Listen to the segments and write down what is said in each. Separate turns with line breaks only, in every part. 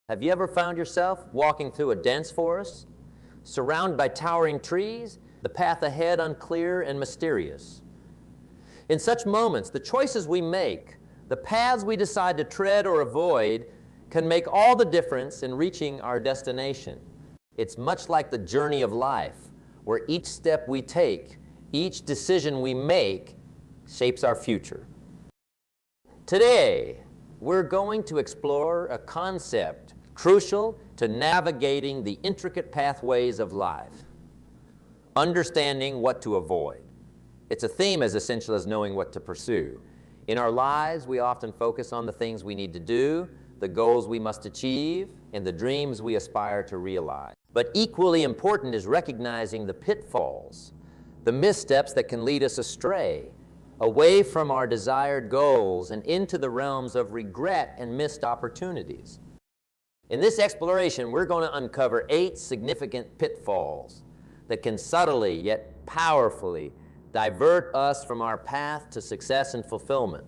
Have you ever found yourself walking through a dense forest, surrounded by towering trees, the path ahead unclear and mysterious? In such moments, the choices we make, the paths we decide to tread or avoid, can make all the difference in reaching our destination. It's much like the journey of life, where each step we take, each decision we make, shapes our future. Today, we're going to explore a concept crucial to navigating the intricate pathways of life: understanding what to avoid. It's a theme as essential as knowing what to pursue. In our lives, we often focus on the things we need to do, the goals we must achieve, and the dreams we aspire to realize. But equally important is recognizing the pitfalls, the missteps that can lead us astray, away from our desired goals and into the realms of regret and missed opportunities. In this exploration, we're going to uncover 8 significant pitfalls that can subtly yet powerfully divert us from our path to success and fulfillment.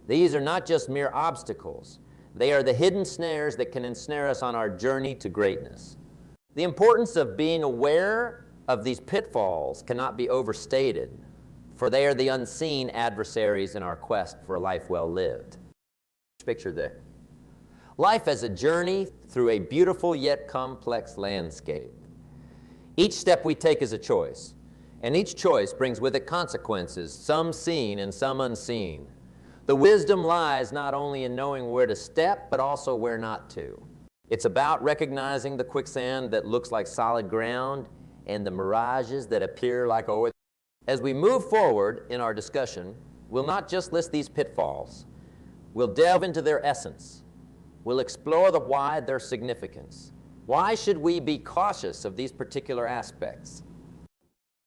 These are not just mere obstacles. They are the hidden snares that can ensnare us on our journey to greatness. The importance of being aware of these pitfalls cannot be overstated, for they are the unseen adversaries in our quest for a life well lived. Picture there. Life as a journey through a beautiful yet complex landscape. Each step we take is a choice, and each choice brings with it consequences, some seen and some unseen. The wisdom lies not only in knowing where to step, but also where not to. It's about recognizing the quicksand that looks like solid ground and the mirages that appear like oasis. As we move forward in our discussion, we'll not just list these pitfalls. We'll delve into their essence. We'll explore the why, their significance. Why should we be cautious of these particular aspects?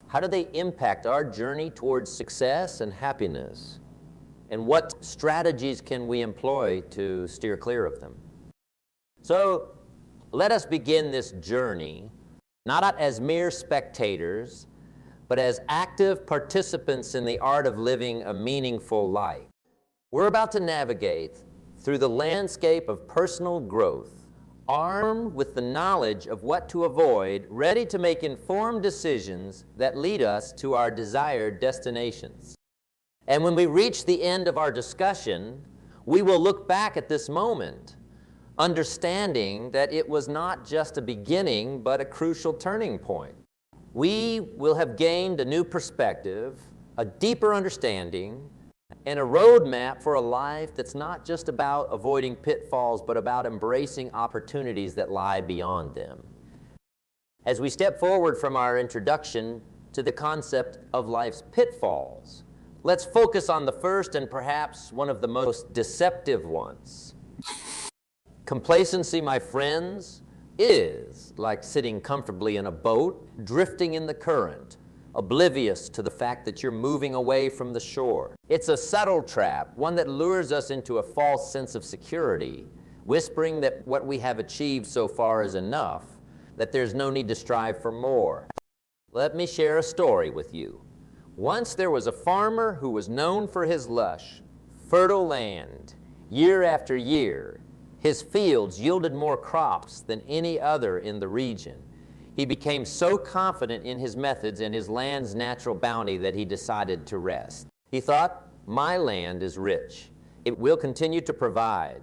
How do they impact our journey towards success and happiness? And what strategies can we employ to steer clear of them? So let us begin this journey not as mere spectators, but as active participants in the art of living a meaningful life. We're about to navigate through the landscape of personal growth, armed with the knowledge of what to avoid, ready to make informed decisions that lead us to our desired destinations. And when we reach the end of our discussion, we will look back at this moment, understanding that it was not just a beginning, but a crucial turning point. We will have gained a new perspective, a deeper understanding, and a roadmap for a life that's not just about avoiding pitfalls, but about embracing opportunities that lie beyond them. As we step forward from our introduction to the concept of life's pitfalls, let's focus on the first and perhaps one of the most deceptive ones. Complacency, my friends, is like sitting comfortably in a boat, drifting in the current, oblivious to the fact that you're moving away from the shore. It's a subtle trap, one that lures us into a false sense of security, whispering that what we have achieved so far is enough, that there's no need to strive for more. Let me share a story with you. Once there was a farmer who was known for his lush, fertile land. Year after year, his fields yielded more crops than any other in the region. He became so confident in his methods and his land's natural bounty that he decided to rest. He thought, my land is rich. It will continue to provide.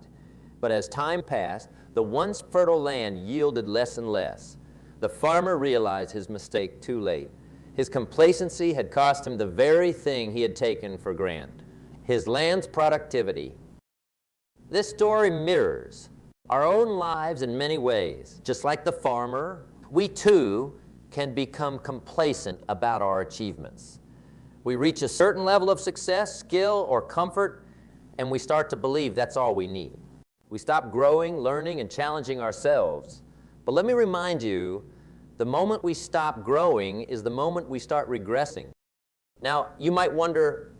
But as time passed, the once fertile land yielded less and less. The farmer realized his mistake too late. His complacency had cost him the very thing he had taken for granted, his land's productivity. This story mirrors our own lives in many ways. Just like the farmer, we too can become complacent about our achievements. We reach a certain level of success, skill, or comfort, and we start to believe that's all we need. We stop growing, learning, and challenging ourselves. But let me remind you, the moment we stop growing is the moment we start regressing. Now, you might wonder,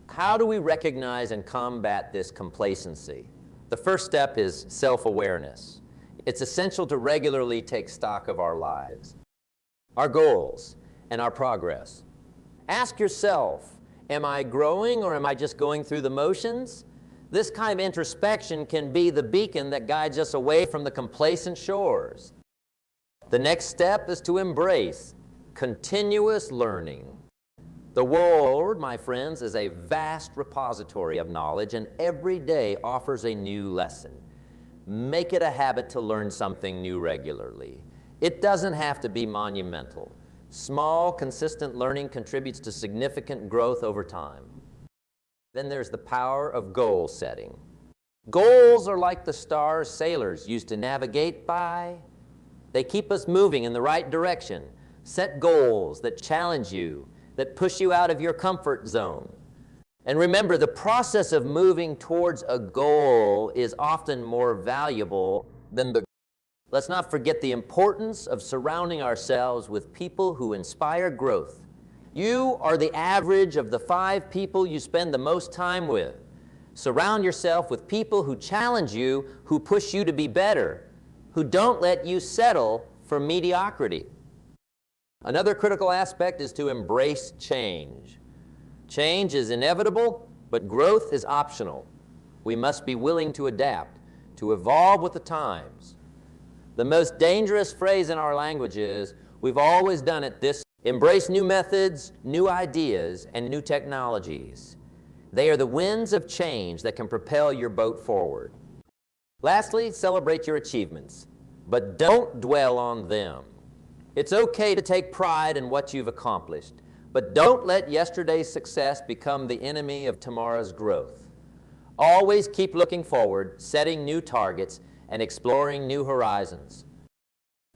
how do we recognize and combat this complacency? The first step is self-awareness. It's essential to regularly take stock of our lives, our goals, and our progress. Ask yourself, am I growing or am I just going through the motions? This kind of introspection can be the beacon that guides us away from the complacent shores. The next step is to embrace continuous learning. The world, my friends, is a vast repository of knowledge, and every day offers a new lesson. Make it a habit to learn something new regularly. It doesn't have to be monumental. Small, consistent learning contributes to significant growth over time. Then there's the power of goal setting. Goals are like the stars sailors used to navigate by. They keep us moving in the right direction. Set goals that challenge you, that push you out of your comfort zone. And remember, the process of moving towards a goal is often more valuable than the. Let's not forget the importance of surrounding ourselves with people who inspire growth. You are the average of the 5 people you spend the most time with. Surround yourself with people who challenge you, who push you to be better, who don't let you settle for mediocrity. Another critical aspect is to embrace change. Change is inevitable, but growth is optional. We must be willing to adapt, to evolve with the times. The most dangerous phrase in our language is, we've always done it this way. Embrace new methods, new ideas, and new technologies. They are the winds of change that can propel your boat forward. Lastly, celebrate your achievements, but don't dwell on them. It's okay to take pride in what you've accomplished, but don't let yesterday's success become the enemy of tomorrow's growth. Always keep looking forward, setting new targets, and exploring new horizons.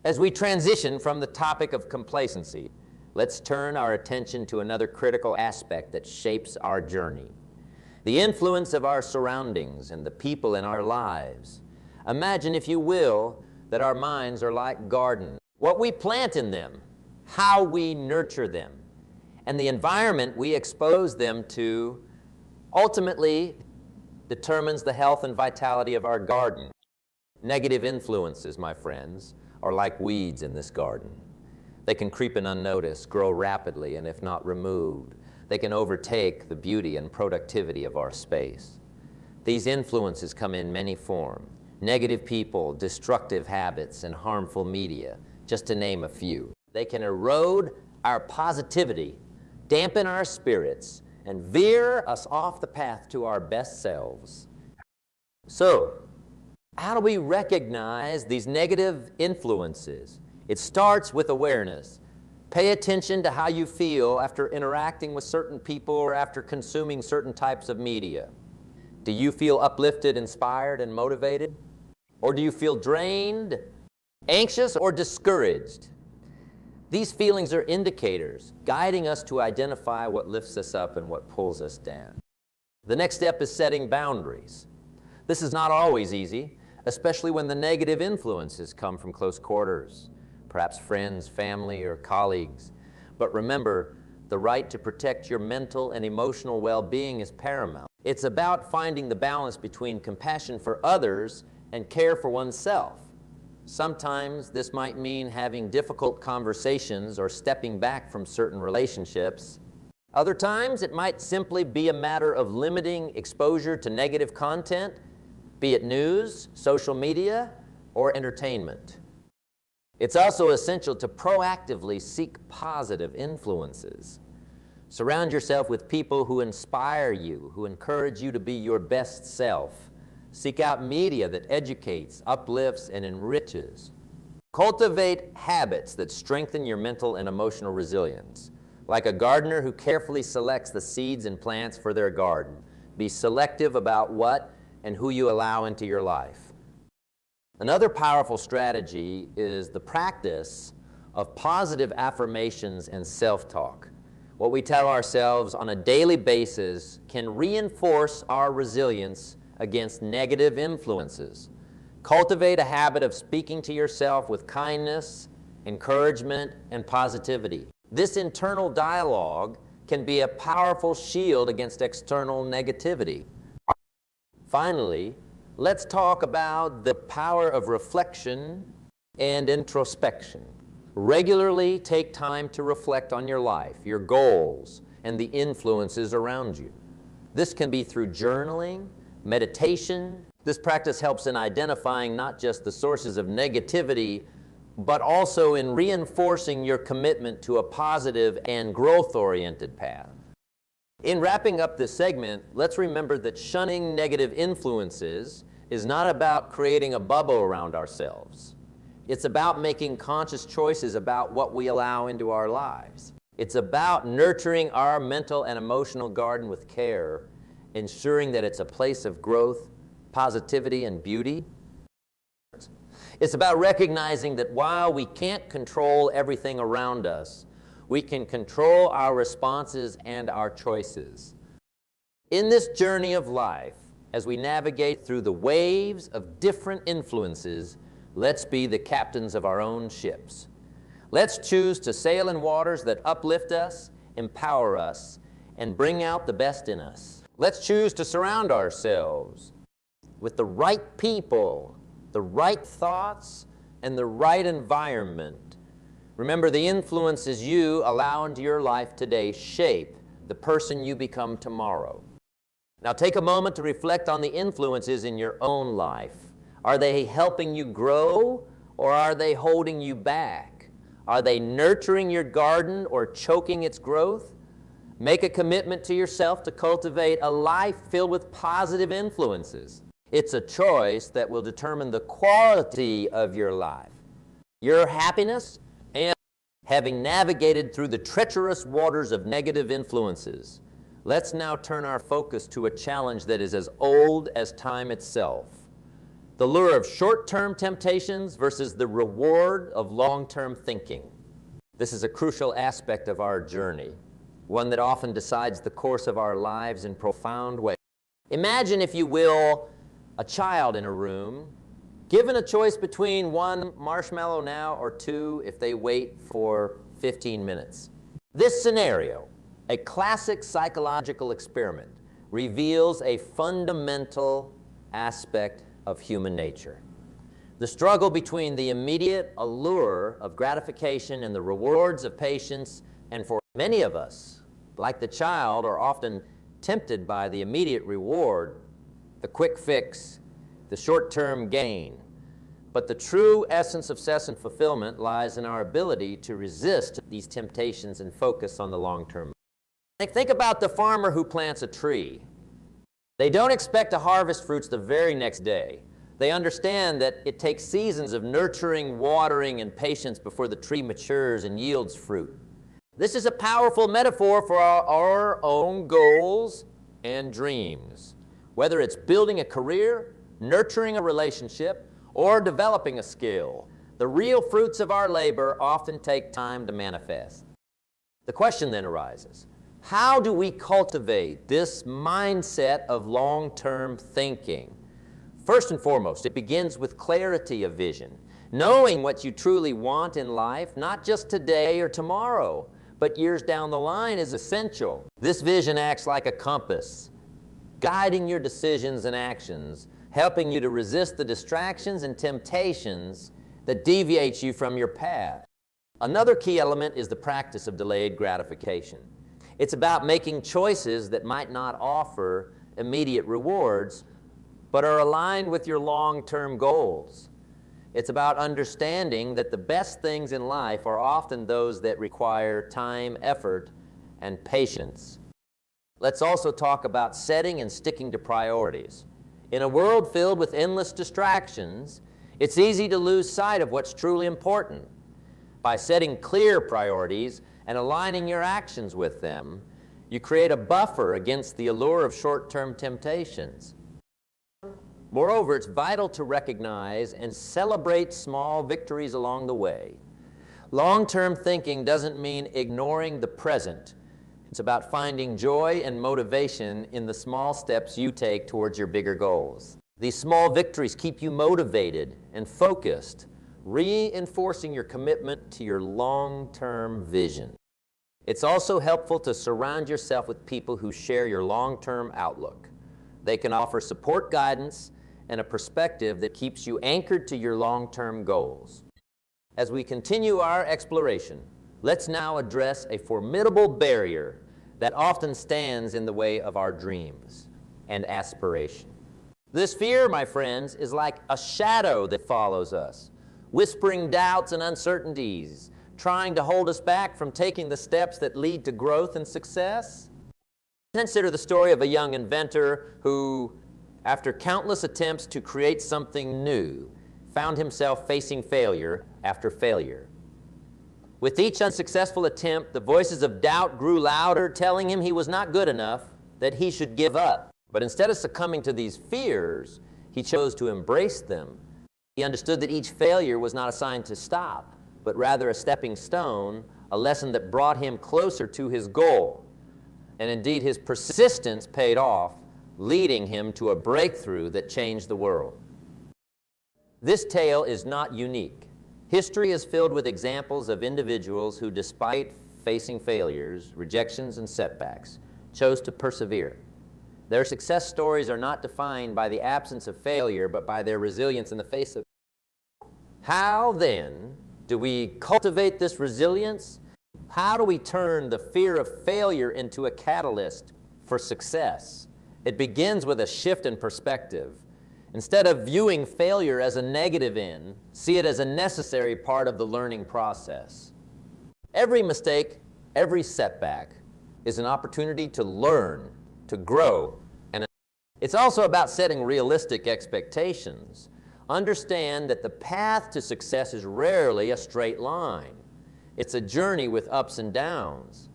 As we transition from the topic of complacency, let's turn our attention to another critical aspect that shapes our journey. The influence of our surroundings and the people in our lives. Imagine, if you will, that our minds are like gardens. What we plant in them, how we nurture them, and the environment we expose them to ultimately determines the health and vitality of our garden. Negative influences, my friends, are like weeds in this garden. They can creep in unnoticed, grow rapidly, and if not removed, they can overtake the beauty and productivity of our space. These influences come in many forms: negative people, destructive habits, and harmful media, just to name a few. They can erode our positivity, dampen our spirits, and veer us off the path to our best selves. So, how do we recognize these negative influences? It starts with awareness. Pay attention to how you feel after interacting with certain people or after consuming certain types of media. Do you feel uplifted, inspired, and motivated? Or do you feel drained, anxious, or discouraged? These feelings are indicators, guiding us to identify what lifts us up and what pulls us down. The next step is setting boundaries. This is not always easy, especially when the negative influences come from close quarters, perhaps friends, family, or colleagues. But remember, the right to protect your mental and emotional well-being is paramount. It's about finding the balance between compassion for others and care for oneself. Sometimes this might mean having difficult conversations or stepping back from certain relationships. Other times it might simply be a matter of limiting exposure to negative content, be it news, social media, or entertainment. It's also essential to proactively seek positive influences. Surround yourself with people who inspire you, who encourage you to be your best self. Seek out media that educates, uplifts, and enriches. Cultivate habits that strengthen your mental and emotional resilience. Like a gardener who carefully selects the seeds and plants for their garden. Be selective about what and who you allow into your life. Another powerful strategy is the practice of positive affirmations and self-talk. What we tell ourselves on a daily basis can reinforce our resilience against negative influences. Cultivate a habit of speaking to yourself with kindness, encouragement, and positivity. This internal dialogue can be a powerful shield against external negativity. Finally, let's talk about the power of reflection and introspection. Regularly take time to reflect on your life, your goals, and the influences around you. This can be through journaling, meditation. This practice helps in identifying not just the sources of negativity, but also in reinforcing your commitment to a positive and growth-oriented path. In wrapping up this segment, let's remember that shunning negative influences is not about creating a bubble around ourselves. It's about making conscious choices about what we allow into our lives. It's about nurturing our mental and emotional garden with care, ensuring that it's a place of growth, positivity, and beauty. It's about recognizing that while we can't control everything around us, we can control our responses and our choices. In this journey of life, as we navigate through the waves of different influences, let's be the captains of our own ships. Let's choose to sail in waters that uplift us, empower us, and bring out the best in us. Let's choose to surround ourselves with the right people, the right thoughts, and the right environment. Remember, the influences you allow into your life today shape the person you become tomorrow. Now take a moment to reflect on the influences in your own life. Are they helping you grow, or are they holding you back? Are they nurturing your garden or choking its growth? Make a commitment to yourself to cultivate a life filled with positive influences. It's a choice that will determine the quality of your life, your happiness, and having navigated through the treacherous waters of negative influences, let's now turn our focus to a challenge that is as old as time itself. The lure of short-term temptations versus the reward of long-term thinking. This is a crucial aspect of our journey, one that often decides the course of our lives in profound ways. Imagine, if you will, a child in a room, given a choice between one marshmallow now or two if they wait for 15 minutes. This scenario, a classic psychological experiment, reveals a fundamental aspect of human nature. The struggle between the immediate allure of gratification and the rewards of patience, and for many of us, like the child, are often tempted by the immediate reward, the quick fix, the short-term gain. But the true essence of success and fulfillment lies in our ability to resist these temptations and focus on the long-term. Think about the farmer who plants a tree. They don't expect to harvest fruits the very next day. They understand that it takes seasons of nurturing, watering, and patience before the tree matures and yields fruit. This is a powerful metaphor for our own goals and dreams. Whether it's building a career, nurturing a relationship, or developing a skill, the real fruits of our labor often take time to manifest. The question then arises, how do we cultivate this mindset of long-term thinking? First and foremost, it begins with clarity of vision. Knowing what you truly want in life, not just today or tomorrow, but years down the line, is essential. This vision acts like a compass, guiding your decisions and actions, helping you to resist the distractions and temptations that deviate you from your path. Another key element is the practice of delayed gratification. It's about making choices that might not offer immediate rewards, but are aligned with your long-term goals. It's about understanding that the best things in life are often those that require time, effort, and patience. Let's also talk about setting and sticking to priorities. In a world filled with endless distractions, it's easy to lose sight of what's truly important. By setting clear priorities and aligning your actions with them, you create a buffer against the allure of short-term temptations. Moreover, it's vital to recognize and celebrate small victories along the way. Long-term thinking doesn't mean ignoring the present. It's about finding joy and motivation in the small steps you take towards your bigger goals. These small victories keep you motivated and focused, reinforcing your commitment to your long-term vision. It's also helpful to surround yourself with people who share your long-term outlook. They can offer support, guidance, and a perspective that keeps you anchored to your long-term goals. As we continue our exploration, let's now address a formidable barrier that often stands in the way of our dreams and aspirations. This fear, my friends, is like a shadow that follows us, whispering doubts and uncertainties, trying to hold us back from taking the steps that lead to growth and success. Consider the story of a young inventor who, after countless attempts to create something new, found himself facing failure after failure. With each unsuccessful attempt, the voices of doubt grew louder, telling him he was not good enough, that he should give up. But instead of succumbing to these fears, he chose to embrace them. He understood that each failure was not a sign to stop, but rather a stepping stone, a lesson that brought him closer to his goal. And indeed, his persistence paid off, leading him to a breakthrough that changed the world. This tale is not unique. History is filled with examples of individuals who, despite facing failures, rejections, and setbacks, chose to persevere. Their success stories are not defined by the absence of failure, but by their resilience in the face of it. How, then, do we cultivate this resilience? How do we turn the fear of failure into a catalyst for success? It begins with a shift in perspective. Instead of viewing failure as a negative end, see it as a necessary part of the learning process. Every mistake, every setback is an opportunity to learn, to grow. And it's also about setting realistic expectations. Understand that the path to success is rarely a straight line. It's a journey with ups and downs.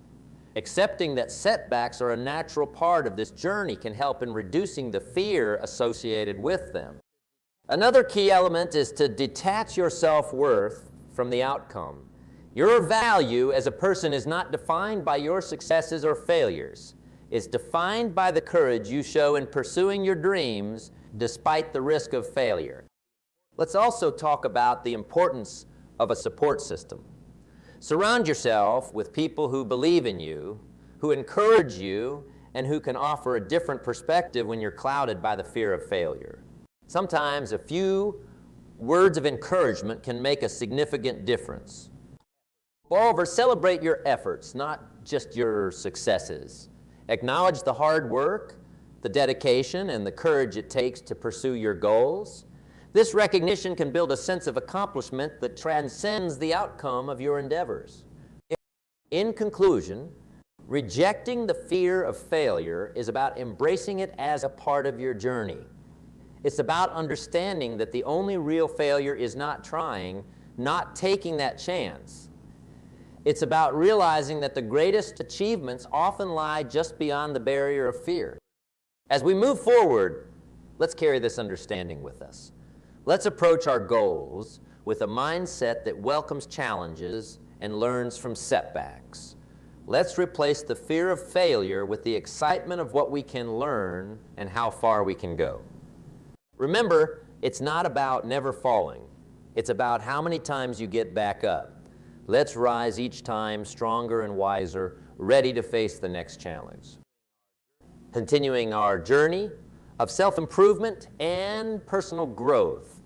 Accepting that setbacks are a natural part of this journey can help in reducing the fear associated with them. Another key element is to detach your self-worth from the outcome. Your value as a person is not defined by your successes or failures. It's defined by the courage you show in pursuing your dreams despite the risk of failure. Let's also talk about the importance of a support system. Surround yourself with people who believe in you, who encourage you, and who can offer a different perspective when you're clouded by the fear of failure. Sometimes a few words of encouragement can make a significant difference. Moreover, celebrate your efforts, not just your successes. Acknowledge the hard work, the dedication, and the courage it takes to pursue your goals. This recognition can build a sense of accomplishment that transcends the outcome of your endeavors. In conclusion, rejecting the fear of failure is about embracing it as a part of your journey. It's about understanding that the only real failure is not trying, not taking that chance. It's about realizing that the greatest achievements often lie just beyond the barrier of fear. As we move forward, let's carry this understanding with us. Let's approach our goals with a mindset that welcomes challenges and learns from setbacks. Let's replace the fear of failure with the excitement of what we can learn and how far we can go. Remember, it's not about never falling. It's about how many times you get back up. Let's rise each time stronger and wiser, ready to face the next challenge. Continuing our journey of self-improvement and personal growth.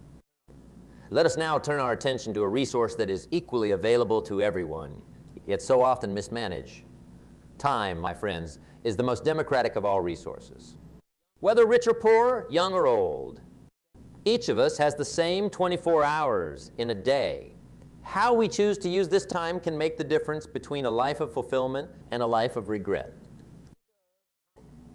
Let us now turn our attention to a resource that is equally available to everyone, yet so often mismanaged. Time, my friends, is the most democratic of all resources. Whether rich or poor, young or old, each of us has the same 24 hours in a day. How we choose to use this time can make the difference between a life of fulfillment and a life of regret.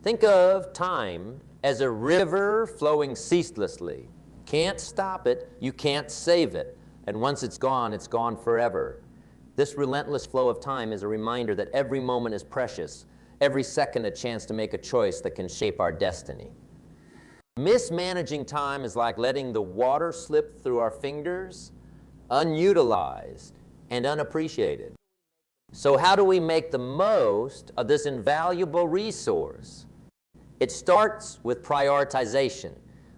Think of time as a river flowing ceaselessly. Can't stop it, you can't save it, and once it's gone forever. This relentless flow of time is a reminder that every moment is precious, every second a chance to make a choice that can shape our destiny. Mismanaging time is like letting the water slip through our fingers, unutilized and unappreciated. So how do we make the most of this invaluable resource? It starts with prioritization.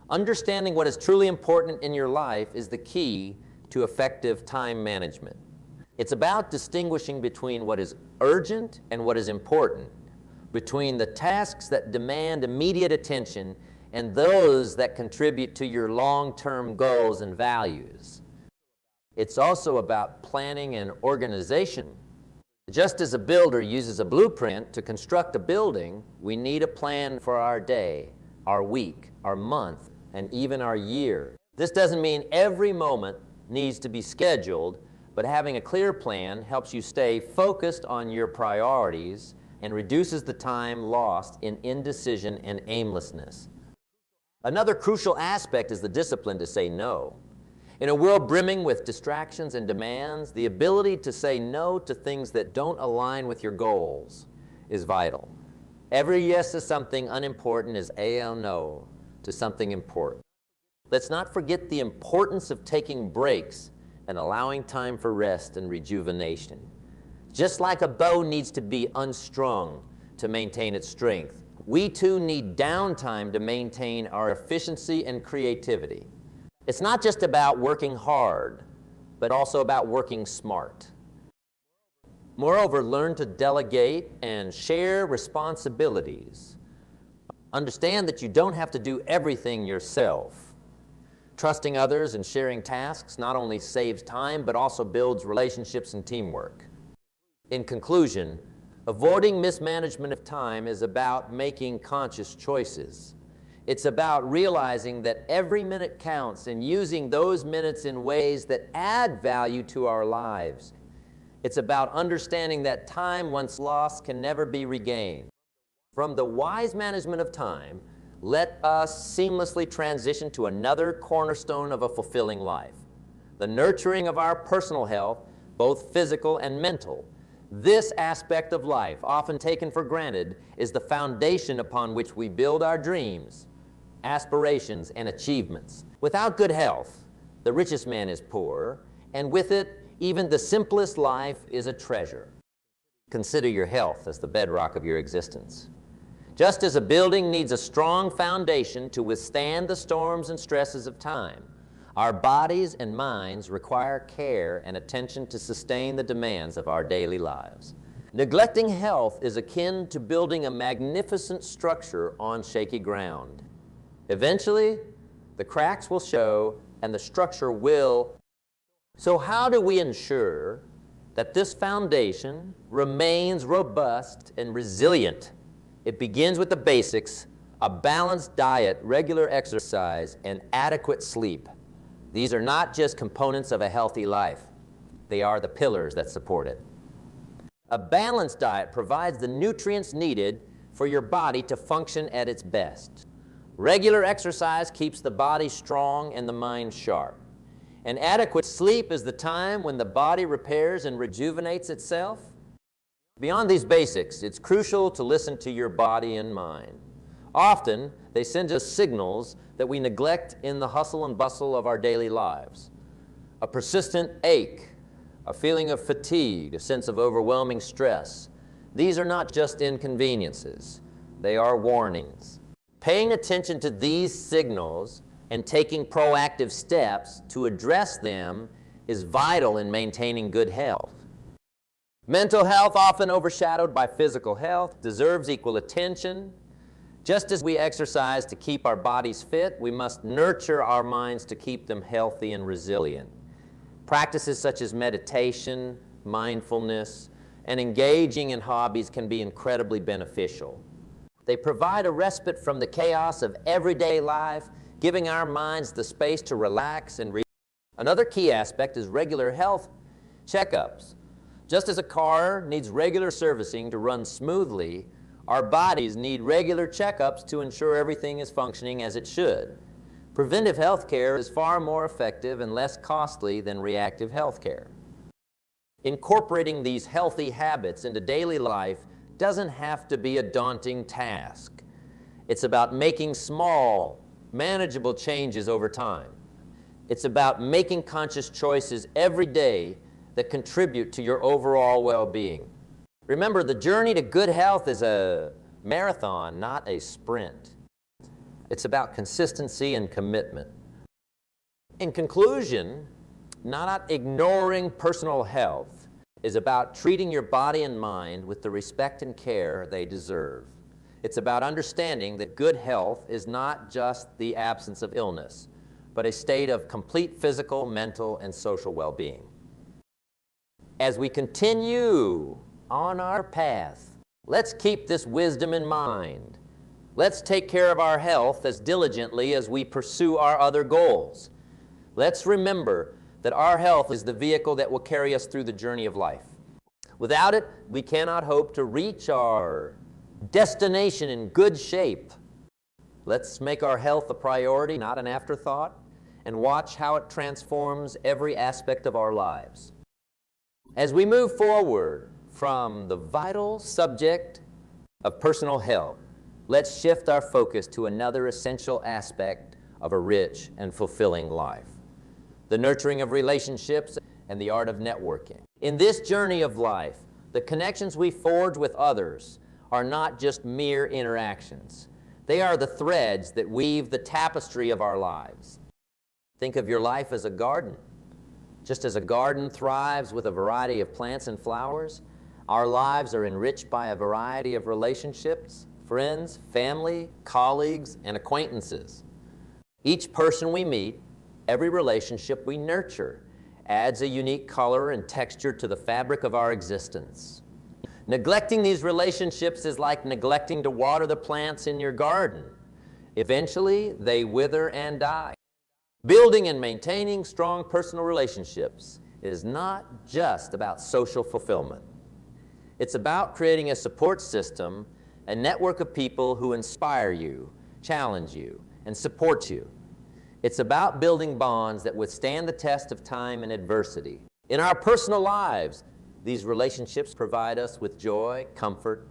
Understanding what is truly important in your life is the key to effective time management. It's about distinguishing between what is urgent and what is important, between the tasks that demand immediate attention and those that contribute to your long-term goals and values. It's also about planning and organization. Just as a builder uses a blueprint to construct a building, we need a plan for our day, our week, our month, and even our year. This doesn't mean every moment needs to be scheduled, but having a clear plan helps you stay focused on your priorities and reduces the time lost in indecision and aimlessness. Another crucial aspect is the discipline to say no. In a world brimming with distractions and demands, the ability to say no to things that don't align with your goals is vital. Every yes to something unimportant is a no to something important. Let's not forget the importance of taking breaks and allowing time for rest and rejuvenation. Just like a bow needs to be unstrung to maintain its strength, we too need downtime to maintain our efficiency and creativity. It's not just about working hard, but also about working smart. Moreover, learn to delegate and share responsibilities. Understand that you don't have to do everything yourself. Trusting others and sharing tasks not only saves time, but also builds relationships and teamwork. In conclusion, avoiding mismanagement of time is about making conscious choices. It's about realizing that every minute counts and using those minutes in ways that add value to our lives. It's about understanding that time once lost can never be regained. From the wise management of time, let us seamlessly transition to another cornerstone of a fulfilling life, the nurturing of our personal health, both physical and mental. This aspect of life, often taken for granted, is the foundation upon which we build our dreams, aspirations, and achievements. Without good health, the richest man is poor, and with it, even the simplest life is a treasure. Consider your health as the bedrock of your existence. Just as a building needs a strong foundation to withstand the storms and stresses of time, our bodies and minds require care and attention to sustain the demands of our daily lives. Neglecting health is akin to building a magnificent structure on shaky ground. Eventually, the cracks will show and the structure will. So how do we ensure that this foundation remains robust and resilient? It begins with the basics: a balanced diet, regular exercise, and adequate sleep. These are not just components of a healthy life. They are the pillars that support it. A balanced diet provides the nutrients needed for your body to function at its best. Regular exercise keeps the body strong and the mind sharp. And adequate sleep is the time when the body repairs and rejuvenates itself. Beyond these basics, it's crucial to listen to your body and mind. Often, they send us signals that we neglect in the hustle and bustle of our daily lives. A persistent ache, a feeling of fatigue, a sense of overwhelming stress. These are not just inconveniences, they are warnings. Paying attention to these signals and taking proactive steps to address them is vital in maintaining good health. Mental health, often overshadowed by physical health, deserves equal attention. Just as we exercise to keep our bodies fit, we must nurture our minds to keep them healthy and resilient. Practices such as meditation, mindfulness, and engaging in hobbies can be incredibly beneficial. They provide a respite from the chaos of everyday life, giving our minds the space to relax and Another key aspect is regular health checkups. Just as a car needs regular servicing to run smoothly, our bodies need regular checkups to ensure everything is functioning as it should. Preventive health care is far more effective and less costly than reactive health care. Incorporating these healthy habits into daily life doesn't have to be a daunting task. It's about making small, manageable changes over time. It's about making conscious choices every day that contribute to your overall well-being. Remember, the journey to good health is a marathon, not a sprint. It's about consistency and commitment. In conclusion, not ignoring personal health is about treating your body and mind with the respect and care they deserve. It's about understanding that good health is not just the absence of illness, but a state of complete physical, mental, and social well-being. As we continue on our path, let's keep this wisdom in mind. Let's take care of our health as diligently as we pursue our other goals. Let's remember that our health is the vehicle that will carry us through the journey of life. Without it, we cannot hope to reach our destination in good shape. Let's make our health a priority, not an afterthought, and watch how it transforms every aspect of our lives. As we move forward from the vital subject of personal health, let's shift our focus to another essential aspect of a rich and fulfilling life: the nurturing of relationships and the art of networking. In this journey of life, the connections we forge with others are not just mere interactions. They are the threads that weave the tapestry of our lives. Think of your life as a garden. Just as a garden thrives with a variety of plants and flowers, our lives are enriched by a variety of relationships, friends, family, colleagues, and acquaintances. Each person we meet, every relationship we nurture, adds a unique color and texture to the fabric of our existence. Neglecting these relationships is like neglecting to water the plants in your garden. Eventually, they wither and die. Building and maintaining strong personal relationships is not just about social fulfillment. It's about creating a support system, a network of people who inspire you, challenge you, and support you. It's about building bonds that withstand the test of time and adversity. In our personal lives, these relationships provide us with joy, comfort,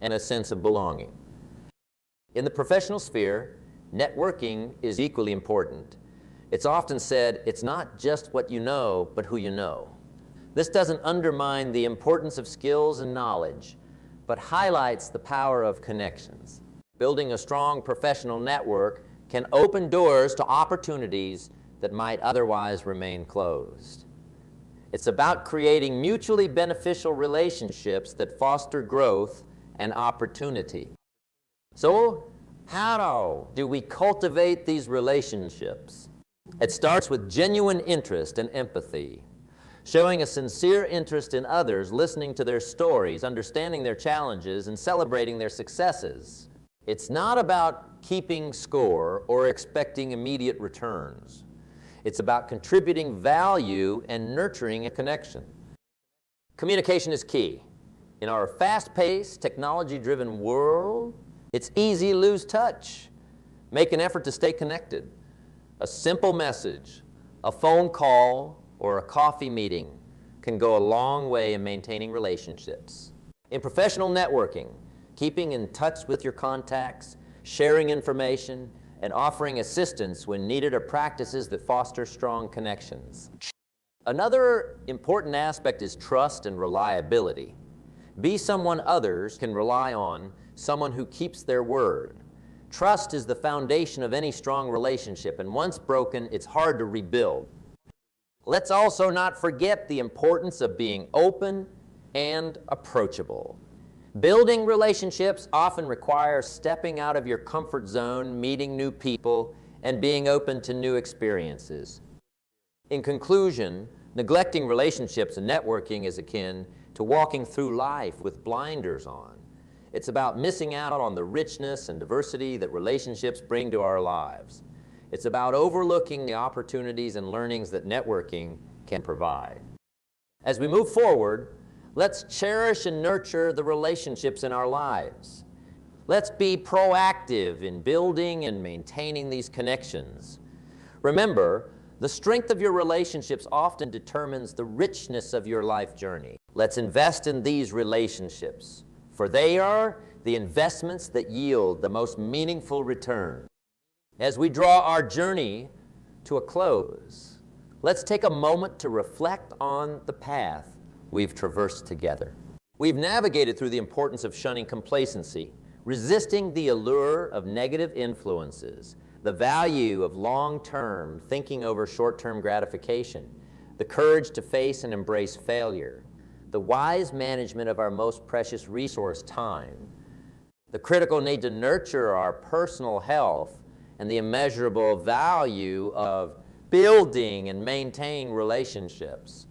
and a sense of belonging. In the professional sphere, networking is equally important. It's often said, it's not just what you know, but who you know. This doesn't undermine the importance of skills and knowledge, but highlights the power of connections. Building a strong professional network can open doors to opportunities that might otherwise remain closed. It's about creating mutually beneficial relationships that foster growth and opportunity. So, how do we cultivate these relationships? It starts with genuine interest and empathy, showing a sincere interest in others, listening to their stories, understanding their challenges, and celebrating their successes. It's not about keeping score or expecting immediate returns. It's about contributing value and nurturing a connection. Communication is key. In our fast-paced, technology-driven world, it's easy to lose touch. Make an effort to stay connected. A simple message, a phone call, or a coffee meeting can go a long way in maintaining relationships. In professional networking, keeping in touch with your contacts, sharing information, and offering assistance when needed are practices that foster strong connections. Another important aspect is trust and reliability. Be someone others can rely on, someone who keeps their word. Trust is the foundation of any strong relationship, and once broken, it's hard to rebuild. Let's also not forget the importance of being open and approachable. Building relationships often requires stepping out of your comfort zone, meeting new people, and being open to new experiences. In conclusion, neglecting relationships and networking is akin to walking through life with blinders on. It's about missing out on the richness and diversity that relationships bring to our lives. It's about overlooking the opportunities and learnings that networking can provide. As we move forward, let's cherish and nurture the relationships in our lives. Let's be proactive in building and maintaining these connections. Remember, the strength of your relationships often determines the richness of your life journey. Let's invest in these relationships, for they are the investments that yield the most meaningful return. As we draw our journey to a close, let's take a moment to reflect on the path we've traversed together. We've navigated through the importance of shunning complacency, resisting the allure of negative influences, the value of long-term thinking over short-term gratification, the courage to face and embrace failure, the wise management of our most precious resource, time, the critical need to nurture our personal health, and the immeasurable value of building and maintaining relationships.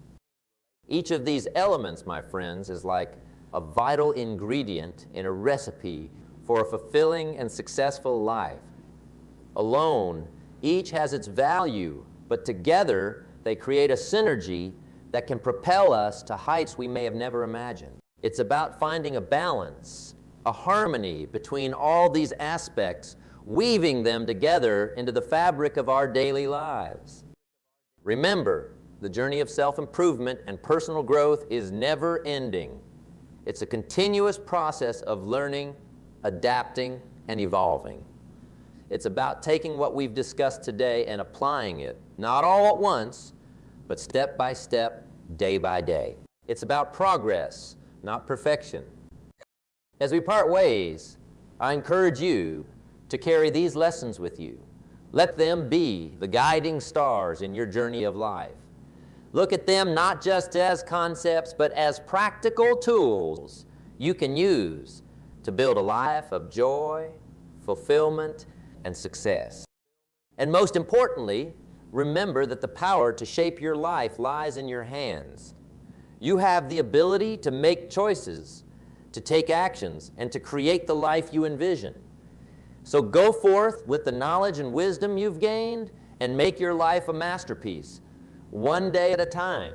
Each of these elements, my friends, is like a vital ingredient in a recipe for a fulfilling and successful life. Alone, each has its value, but together they create a synergy that can propel us to heights we may have never imagined. It's about finding a balance, a harmony between all these aspects, weaving them together into the fabric of our daily lives. Remember, the journey of self-improvement and personal growth is never ending. It's a continuous process of learning, adapting, and evolving. It's about taking what we've discussed today and applying it, not all at once, but step by step, day by day. It's about progress, not perfection. As we part ways, I encourage you to carry these lessons with you. Let them be the guiding stars in your journey of life. Look at them not just as concepts, but as practical tools you can use to build a life of joy, fulfillment, and success. And most importantly, remember that the power to shape your life lies in your hands. You have the ability to make choices, to take actions, and to create the life you envision. So go forth with the knowledge and wisdom you've gained and make your life a masterpiece, one day at a time.